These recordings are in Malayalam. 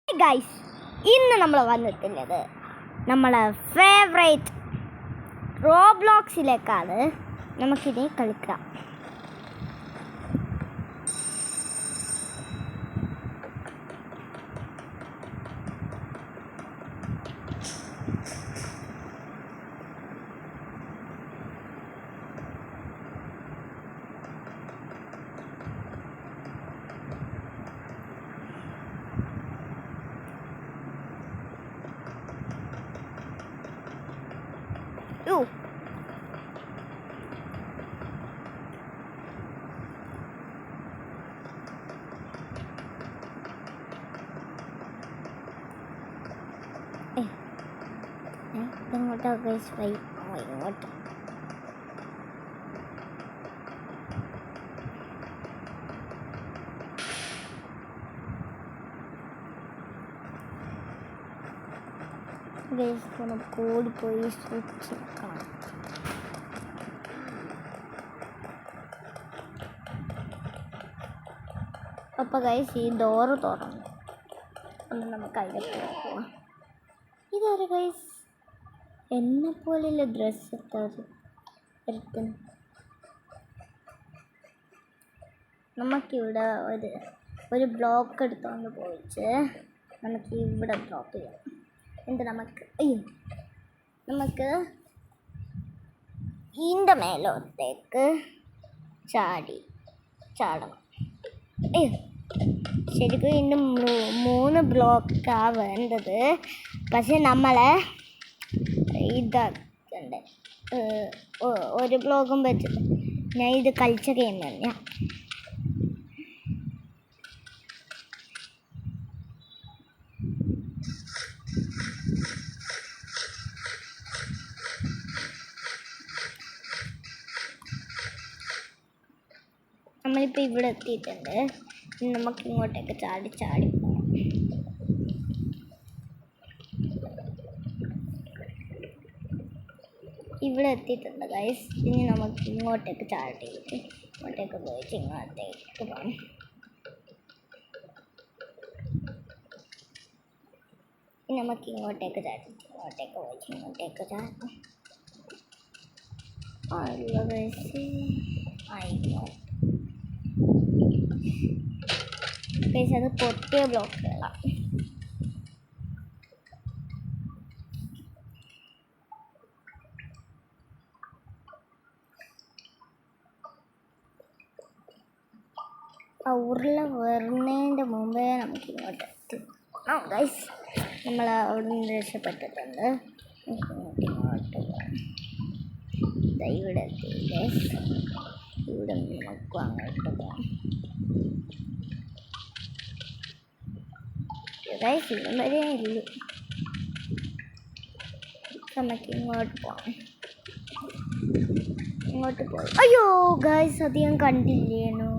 ഗൈസ്, ഇന്ന് നമ്മൾ വന്നിട്ടുള്ളത് നമ്മളെ ഫേവറേറ്റ് റോബ്ലോക്സിലേക്കാണ്. നമുക്കിനി കളിക്കാം. ഇങ്ങോട്ടോ ഗൈസ്, ഇങ്ങോട്ട് ഗൈസ് നമുക്ക് ഓടിപ്പോയി സ്വിച്ച് കാണാം. അപ്പോൾ ഗൈസ് ഈ ഡോറ് തുറന്നു. ഒന്ന് നമുക്ക് അതിലേക്ക് പോവാം. ഇതൊരു ഗൈസ് എന്നെ പോലെയുള്ള ഡ്രസ്സ് എടുത്ത് നമുക്കിവിടെ ഒരു ബ്ലോക്ക് എടുത്തുകൊണ്ട് പോയിട്ട് നമുക്ക് ഇവിടെ ഡ്രോപ്പ് ചെയ്യാം. എന്നിട്ട് നമുക്ക് ഇതിൻ്റെ മേലോട്ടേക്ക് ചാടണം. ശരിക്കും ഇതിൻ്റെ 3 ബ്ലോക്കാണ് വേണ്ടത്. പക്ഷെ നമ്മളെ ഇതാക്കണ്ടേ, ഒരു ബ്ലോക്കും വെച്ചിട്ട് ഞാൻ ഇത് കളിച്ച ഗെയിം തന്നെയാണ്. നമ്മളിപ്പോൾ ഇവിടെ എത്തിയിട്ടുണ്ട്. നമുക്ക് ഇങ്ങോട്ടേക്ക് ചാടി പോകാം. ഇവിടെ എത്തിയിട്ടുണ്ട് ഗൈസ്. ഇനി നമുക്ക് ഇങ്ങോട്ടേക്ക് ചാടിയിട്ട് ഇങ്ങോട്ടേക്ക് പോയിട്ട് ഇങ്ങോട്ടേക്ക് പോകാം. ഇനി നമുക്ക് ഇങ്ങോട്ടേക്ക് ചാടിയിട്ട് ഇങ്ങോട്ടേക്ക് പോയിട്ട് ഇങ്ങോട്ടേക്ക് ചാടാം. ഗൈസ് അത് പൊട്ടിയ ബ്ലോക്കുകളാണ്. ആ ഉരുള വരുന്നതിൻ്റെ മുമ്പേ നമുക്ക് ഇങ്ങോട്ട് എത്തിക്കണം ഗൈസ്. നമ്മൾ അവിടെ നിന്ന് രക്ഷപ്പെട്ടിട്ടുണ്ട്. ഇങ്ങോട്ട് പോകാം. ഇവിടെ എത്തി ഗൈസ്. ഇവിടെ നമുക്ക് അങ്ങോട്ട് പോകാം ഗൈസ്. ഇതും വരെ ഇല്ലു. നമുക്ക് ഇങ്ങോട്ട് പോകാം. ഇങ്ങോട്ട് പോയി. അയ്യോ ഗൈസ്, അത് ഞാൻ കണ്ടില്ലേനു.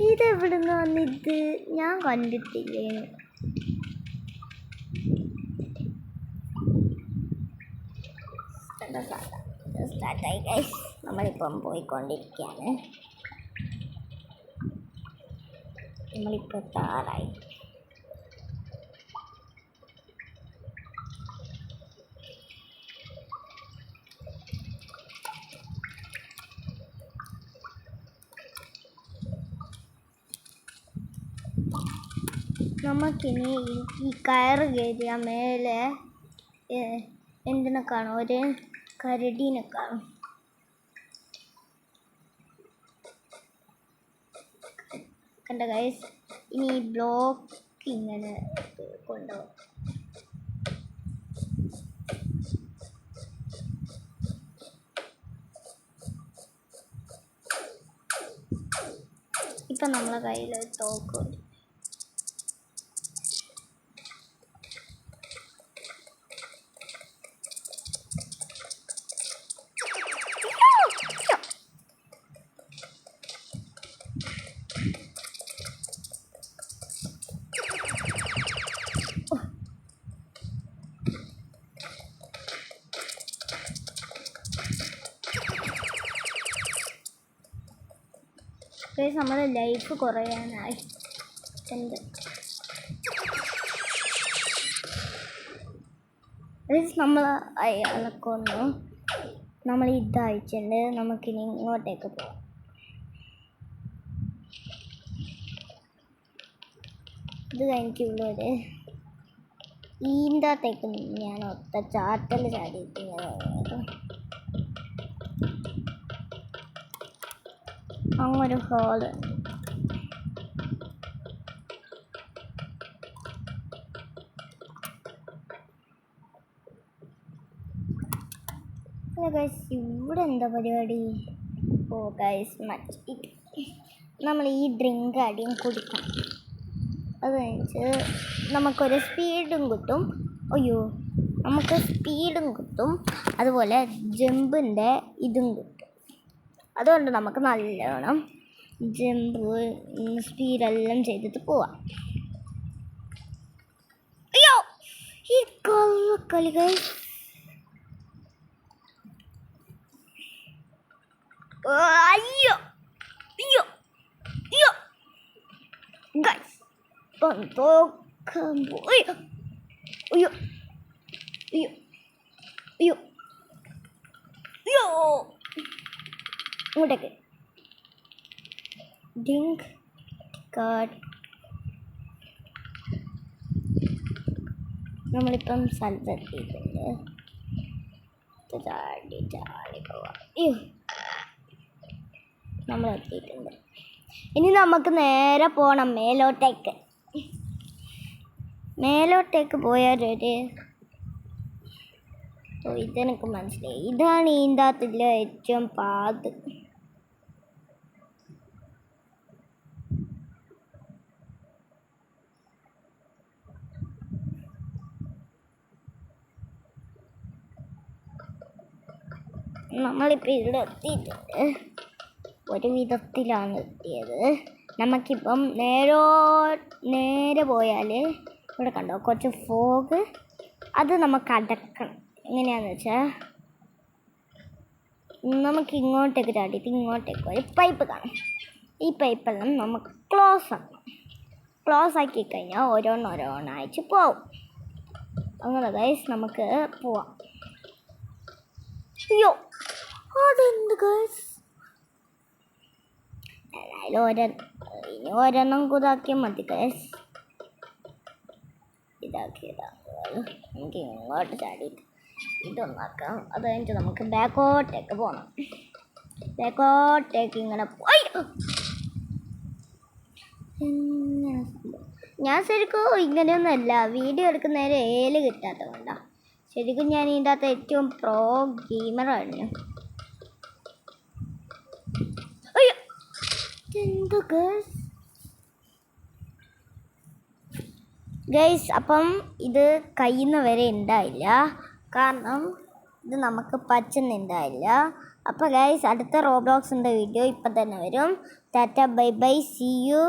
ഇതെവിടെ നിന്ന് വന്നിത്? ഞാൻ കണ്ടിട്ടില്ലേനു. സ്റ്റാർട്ടായി ഗൈസ്. നമ്മളിപ്പം പോയിക്കൊണ്ടിരിക്കുകയാണ്. നമ്മളിപ്പോൾ താറായി. നമുക്കിനി ഈ കയറ് കയറിയ മേലെ എന്തിനെ കാണും? ഒരു കരടീനെ കാണും. കണ്ട ഗൈസ്, ഇനി ഈ ബ്ലോക്ക് ഇങ്ങനെ കൊണ്ടുപോകും. ഇപ്പം നമ്മളെ കയ്യിൽ തോക്ക്. നമ്മുടെ ലൈഫ് കുറയാനായി. നമ്മൾ അയാളെ കൊന്നു. നമ്മൾ ഇതയച്ചിട്ടുണ്ട്. നമുക്കിനി ഇങ്ങോട്ടേക്ക് പോവാം. ഇത് കഴിഞ്ഞിട്ടുള്ളത് ഈന്തത്തേക്ക് ഞാൻ ഒത്ത ചാട്ടൽ ചാടിയിട്ട് അങ്ങൊരു ഹോള്. ഗൈസ് ഇവിടെ എന്താ പരിപാടി? ഓ ഗൈസ് നമ്മൾ ഈ ഡ്രിങ്ക് ആദ്യം കുടിക്കണം. അത് കഴിഞ്ഞിട്ട് നമുക്കൊരു സ്പീഡും കിട്ടും. അയ്യോ, നമുക്ക് സ്പീഡും കിട്ടും, അതുപോലെ ജമ്പിൻ്റെ ഇതും കിട്ടും. അതുകൊണ്ട് നമുക്ക് നല്ലോണം ജമ്പ് സ്പീഡെല്ലാം ചെയ്തിട്ട് പോവാം. അയ്യോ, ഈ കളി ഗൈസ്. അയ്യോ അയ്യോ അയ്യോ ഗൈസ്, തോക്കാൻ പോയി. അയ്യോ അയ്യോ അയ്യോ അയ്യോ, ഇങ്ങോട്ടേക്ക് ഡിങ്ക് കാർഡ്. നമ്മളിപ്പം സ്ഥലത്തെത്തിയിട്ടുണ്ട്. ചാടി ചാടി പോവാം. അയ്യോ, നമ്മളെത്തിയിട്ടുണ്ട്. ഇനി നമുക്ക് നേരെ പോകണം മേലോട്ടേക്ക്. മേലോട്ടേക്ക് പോയാലൊരു ഇതെനിക്ക് മനസ്സിലായി. ഇതാണ് ഇതിൻ്റെ അകത്തുള്ള ഏറ്റവും പാത്. നമ്മളിപ്പോൾ ഇവിടെ എത്തിയിട്ടുണ്ട്. ഒരു വിധത്തിലാണ് എത്തിയത്. നമുക്കിപ്പം നേരെ പോയാൽ ഇവിടെ കണ്ടോ കുറച്ച് ഫോഗ്. അത് നമുക്ക് അടക്കണം. എങ്ങനെയാണെന്ന് വെച്ചാൽ നമുക്ക് ഇങ്ങോട്ടേക്ക് ചാടിയിട്ട് ഇങ്ങോട്ടേക്ക് ഒരു പൈപ്പ് കാണും. ഈ പൈപ്പെല്ലാം നമുക്ക് ക്ലോസ് ആക്കണം. ക്ലോസ് ആക്കി കഴിഞ്ഞാൽ ഓരോന്നോരോന്നായിട്ട് പോവും. അങ്ങനെ ഗൈസ് നമുക്ക് പോവാം. അയ്യോ, അതെന്ത് ഗൈസ്? ഇനി ഒരെണ്ണം ഇതാക്കിയാൽ മതി ഗൈസ്. നമുക്ക് ഇങ്ങോട്ട് ചാടിയിട്ട് ഇതൊന്നാക്കാം. അത് കഴിഞ്ഞിട്ട് നമുക്ക് ബാക്കോട്ടേക്ക് പോകണം. ബാക്കോട്ടേക്ക് ഇങ്ങനെ പോയി. ഞാൻ ശരിക്കും ഇങ്ങനെയൊന്നുമല്ല വീഡിയോ എടുക്കുന്നേരം ഏല് കിട്ടാത്തത് കൊണ്ടാണ്. ശരിക്കും ഞാൻ ഇതിൻ്റെ അകത്ത് ഏറ്റവും പ്രോ ഗെയിമറാണ്. അയ്യോ, എന്ത് ഗൈസ്, അപ്പം ഇത് കഴിയുന്ന വരെ ഉണ്ടായില്ല, കാരണം ഇത് നമുക്ക് പറ്റുന്നുണ്ടായില്ല. അപ്പോൾ ഗൈസ്, അടുത്ത റോബ്ലോക്സിൻ്റെ വീഡിയോ ഇപ്പം തന്നെ വരും. Tata bye bye, see U.